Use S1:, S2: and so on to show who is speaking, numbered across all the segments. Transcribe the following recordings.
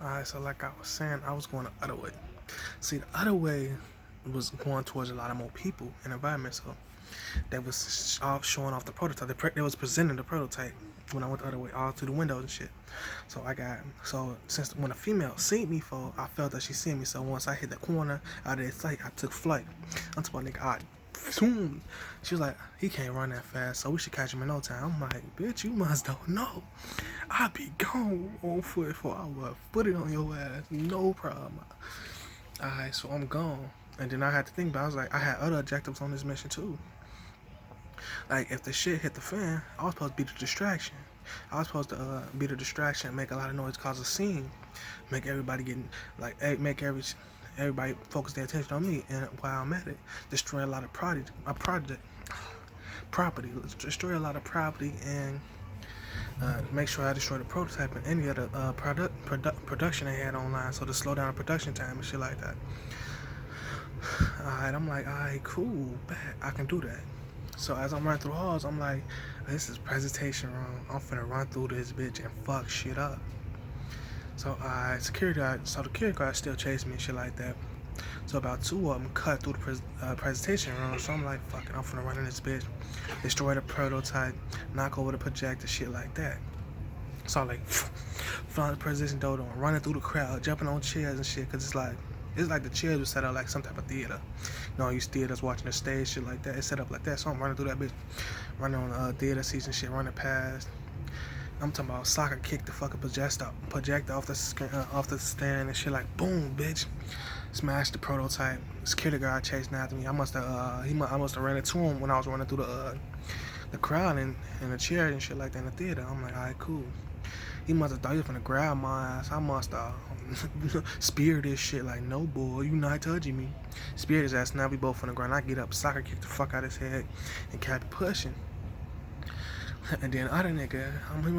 S1: Alright, so like I was saying, I was going the other way. See, the other way was going towards a lot of more people and environment, so they was all showing off the prototype. They was presenting the prototype when I went the other way, all through the windows and shit. So since when a female seen me for, I felt that she seen me. So once I hit the corner out of that sight, I took flight. I'm talking about nigga, I zoom. She was like, he can't run that fast, so we should catch him in no time. I'm like, bitch, you must don't know. I be gone on foot for I would put it on your ass, no problem. Alright, so I'm gone. And then I had to think about it. I was like, I had other objectives on this mission too. Like, if the shit hit the fan, I was supposed to be the distraction. I was supposed to be the distraction, make a lot of noise, cause a scene, make everybody getting like, make everybody focus their attention on me. And while I'm at it, destroy a lot of property, destroy a lot of property, and make sure I destroy the prototype and any other production they had online, so to slow down the production time and shit like that. Alright, I'm like, alright, cool, bet I can do that. So as I'm running through halls, I'm like, this is presentation room. I'm finna run through this bitch and fuck shit up. So the security guard still chased me and shit like that. So about two of them cut through the presentation room. So I'm like, fuck it, I'm finna run in this bitch, destroy the prototype, knock over the projector, shit like that. So I'm like, flying the presentation door, running through the crowd, jumping on chairs and shit, cause it's like the chairs were set up like some type of theater. You know, you theaters watching the stage, shit like that. It's set up like that. So I'm running through that bitch, running on theater seats and shit, running past. I'm talking about soccer kick the fucking projector off the screen, off the stand and shit like boom, bitch. Smashed the prototype. Security guard chasing after me. I must have ran into him when I was running through the crowd and the chair and shit like that in the theater. I'm like, alright, cool. He must have thought he was gonna grab my ass. I must have speared this shit like, no boy, you not touching me. Speared his ass. Now we both on the ground. I get up, soccer kick the fuck out his head, and kept pushing. And then other nigga, he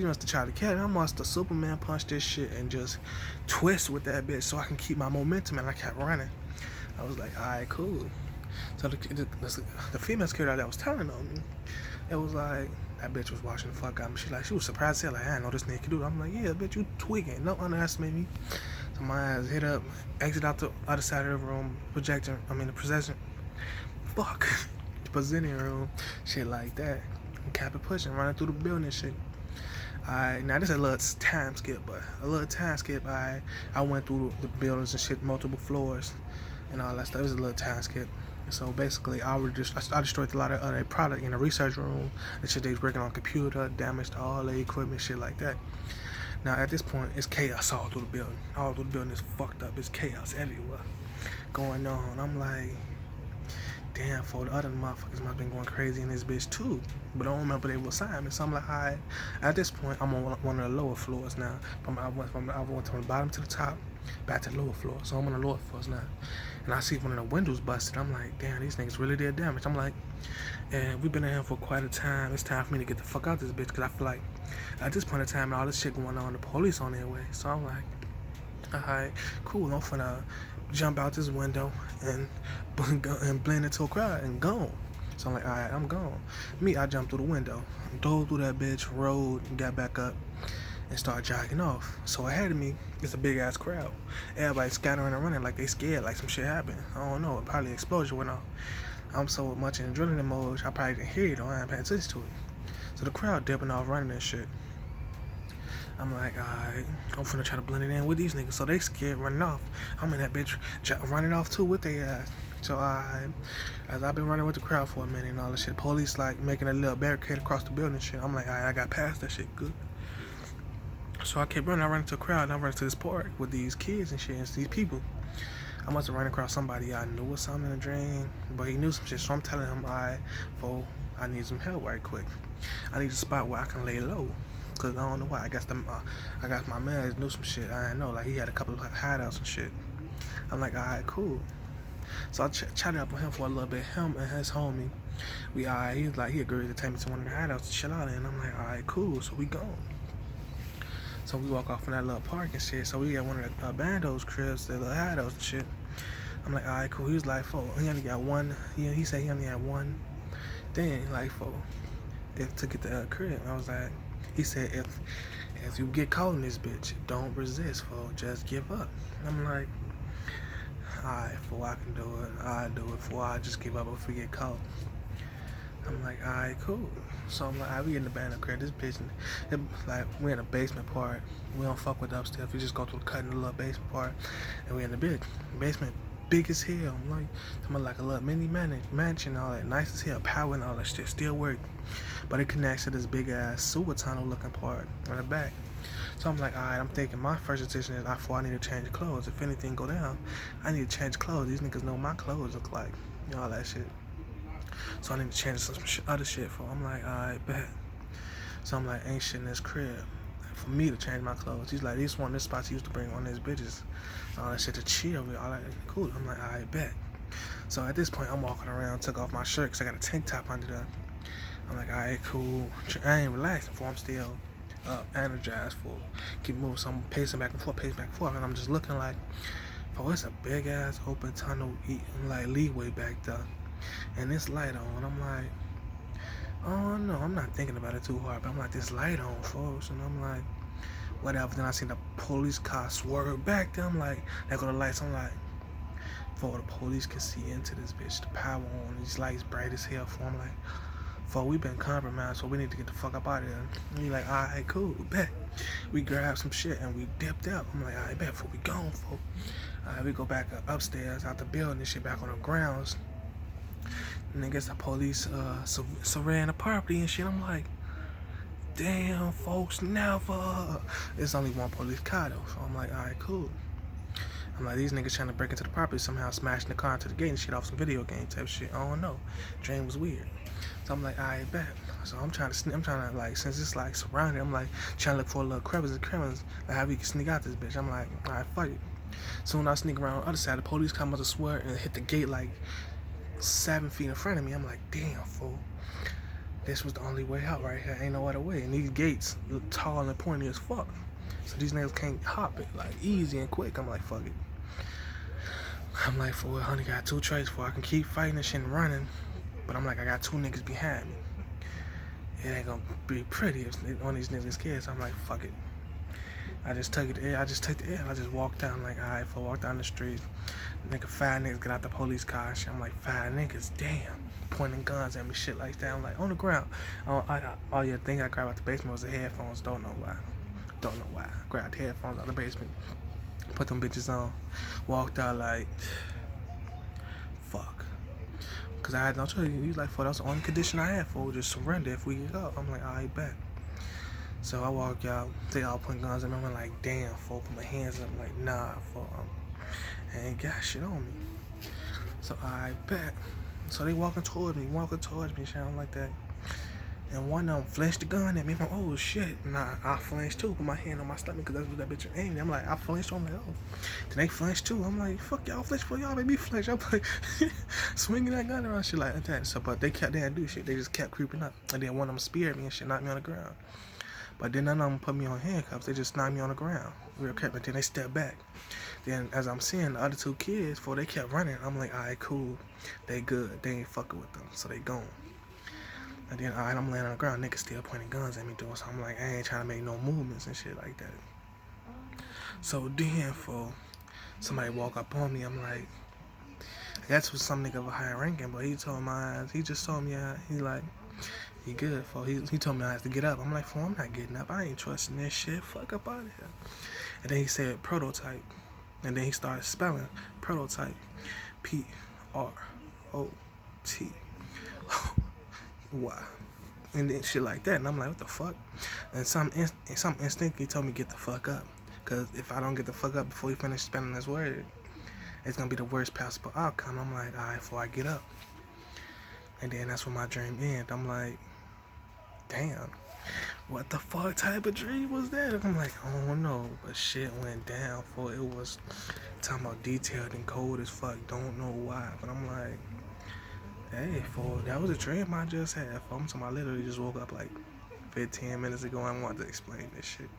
S1: must have tried to catch me. I must have Superman punched this shit and just twist with that bitch so I can keep my momentum, and I kept running. I was like, alright, cool. So the female security that was telling on me, it was like, that bitch was watching the fuck out of me. She was surprised as hell, like, I didn't know this nigga could do it. I'm like, yeah, bitch, you tweaking. Don't underestimate me. So my ass hit up, exit out the other side of the room, the possession, fuck, the presenting room, shit like that. And kept it pushing, running through the building and shit. Alright, now this is a little time skip, I went through the buildings and shit, multiple floors and all that stuff. It was a little time skip. So basically, I destroyed a lot of other product in the research room. The shit they was working on computer, damaged all the equipment, shit like that. Now at this point, it's chaos all through the building. All through the building is fucked up. It's chaos everywhere going on. I'm like, damn, for the other motherfuckers must have been going crazy in this bitch too. But I don't remember they were assigned. So I'm like, alright. At this point, I'm on one of the lower floors now. I went from the bottom to the top, back to the lower floor. So I'm on the lower floors now. And I see one of the windows busted. I'm like, damn, these niggas really did damage. I'm like, and we've been in here for quite a time. It's time for me to get the fuck out this bitch. Because I feel like at this point in time, all this shit going on, the police on their way. So I'm like, alright, cool. I'm finna jump out this window and blend into a crowd and gone. So I'm like, alright, I'm gone. I jumped through the window, dove through that bitch, rode, and got back up and started jogging off. So ahead of me is a big ass crowd. Everybody scattering and running like they scared, like some shit happened. I don't know, probably an explosion went off. I'm so much in adrenaline mode, I probably didn't hear it or I ain't paying attention to it. So the crowd dipping off running and shit. I'm like, alright, I'm finna try to blend it in with these niggas. So they scared running off. I'm in that bitch running off too with their ass. So as I've been running with the crowd for a minute and all this shit, police like making a little barricade across the building and shit. I'm like, alright, I got past that shit good. So I kept running. I ran into a crowd and I ran into this park with these kids and shit and these people. I must have run across somebody I knew or something in a dream, but he knew some shit. So I'm telling him, alright, I need some help right quick. I need a spot where I can lay low. Cause I don't know why. I guess my man knew some shit. I didn't know. Like he had a couple of hideouts and shit. I'm like, alright, cool. So I chatted up with him for a little bit. Him and his homie, he was like, he agreed to take me to one of the hideouts to chill out in. And I'm like, alright, cool. So we gone. So we walk off in that little park and shit. So we got one of the bandos cribs, the little hideouts and shit. I'm like, alright, cool. He was like, he only got one. He said he only had one thing, like, to get the crib. I was like, he said if you get caught in this bitch, don't resist, fool. Just give up. I'm like, alright, fool, I can do it. I do it, fool. I just give up if we get caught. I'm like, alright, cool. So I'm like, alright, we in the band crib. This bitch, like, we in the basement part. We don't fuck with upstairs. We just go through cutting the little basement part, and we in the basement, big as hell. I'm like, talking like a little mini mansion, all that, nice as hell, power and all that shit, still work. But it connects to this big ass sewer tunnel looking part on the back. So I'm like, alright, I'm thinking my first decision is I need to change clothes. If anything go down, I need to change clothes. These niggas know what my clothes look like, you know, all that shit. So I need to change some other shit for. I'm like, alright, bet. So I'm like, ain't shit in this crib for me to change my clothes. He's like, this spots he used to bring on his bitches, all that shit to chill with, all that. Cool. I'm like, alright, bet. So at this point, I'm walking around, took off my shirt because I got a tank top under there. I'm like, alright, cool. I ain't relaxing for. I'm still energized for. Keep moving. So I'm pacing back and forth, and I'm just looking like, oh, it's a big ass open tunnel, like leeway back there, and this light on. I'm like, oh no, I'm not thinking about it too hard, but I'm like, this light on, folks, and I'm like, whatever. Then I seen the police car swerve back there. I'm like, there go the lights. I'm like, for the police can see into this bitch, the power on, these lights bright as hell. For I'm like, for we been compromised, so we need to get the fuck up out of here. And he like, alright, cool, bet. We grabbed some shit and we dipped out. I'm like, alright, bet, for we gone, for. We go back upstairs out the building and shit, back on the grounds. And I guess the police surveying the property and shit. I'm like, damn, folks, never. There's only one police car though, so I'm like, alright, cool. I'm like, these niggas trying to break into the property, somehow smashing the car into the gate and shit off some video game type shit. I don't know. Dream was weird. So I'm like, alright, bet. So I'm trying to like, since it's like surrounded, I'm like trying to look for a little crevices, like how we can sneak out this bitch. I'm like, alright, fuck it. Soon I sneak around the other side, the police come out to swear and hit the gate like 7 feet in front of me. I'm like, damn, fool. This was the only way out right here. Ain't no other way. And these gates look tall and pointy as fuck. So these niggas can't hop it like easy and quick. I'm like, fuck it. I'm like, fool, honey, got 2 trays for I can keep fighting this shit and running. But I'm like, I got 2 niggas behind me. It ain't gonna be pretty if one of these niggas kids. So I'm like, fuck it. I just took the air. I just walked down like, alright, fool, walk down the street. Nigga, 5 niggas get out the police car and shit. I'm like, 5 niggas, damn. Pointing guns at me, shit like that. I'm like, on the ground. All you thing I grabbed out the basement was the headphones. Don't know why. Grabbed the headphones out the basement. Put them bitches on. Walked out like, fuck. Cause I had no choice. He's like, that's the only condition I had for, just surrender if we get up. I'm like, alright, bet. So I walk out, they all putting guns at me. I'm like, damn, folk, put my hands up. I'm like, nah, folk, I ain't got shit on me. So I bet. So they walking towards me, shit, I'm like that. And one of them flinched the gun at me. I'm like, oh shit. Nah, I flinched too. Put my hand on my stomach because that's what that bitch aimed. I'm like, I flinched. I'm like, oh. Then they flinched too. I'm like, fuck y'all flinch for y'all made me flinch. I'm like, swinging that gun around, shit like that. So, but they didn't do shit. They just kept creeping up. And then one of them speared me and shit, knocked me on the ground. But then none of them put me on handcuffs. They just knocked me on the ground real quick. But then they stepped back. Then as I'm seeing the other 2 kids, before they kept running, I'm like, alright, cool. They good. They ain't fucking with them. So they gone. And then, alright, I'm laying on the ground. Niggas still pointing guns at me, doing. So I'm like, I ain't trying to make no movements and shit like that. So then, for somebody walk up on me, I'm like, that's was some nigga of a higher ranking, but he just told me, he like, he good, for he told me I have to get up. I'm like, I'm not getting up. I ain't trusting this shit. Fuck up out of here. And then he said prototype. And then he started spelling prototype. PROTY. Why? And then shit like that. And I'm like, what the fuck? And some instinct he told me get the fuck up. Cause if I don't get the fuck up before he finished spelling this word, it's gonna be the worst possible outcome. I'm like, alright, before I get up. And then that's when my dream ended. I'm like, damn, what the fuck type of dream was that? And I'm like, I don't know, but shit went down. For it was talking about detailed and cold as fuck. Don't know why, but I'm like, hey, for that was a dream I just had. I'm talking, I literally just woke up like 15 minutes ago and wanted to explain this shit.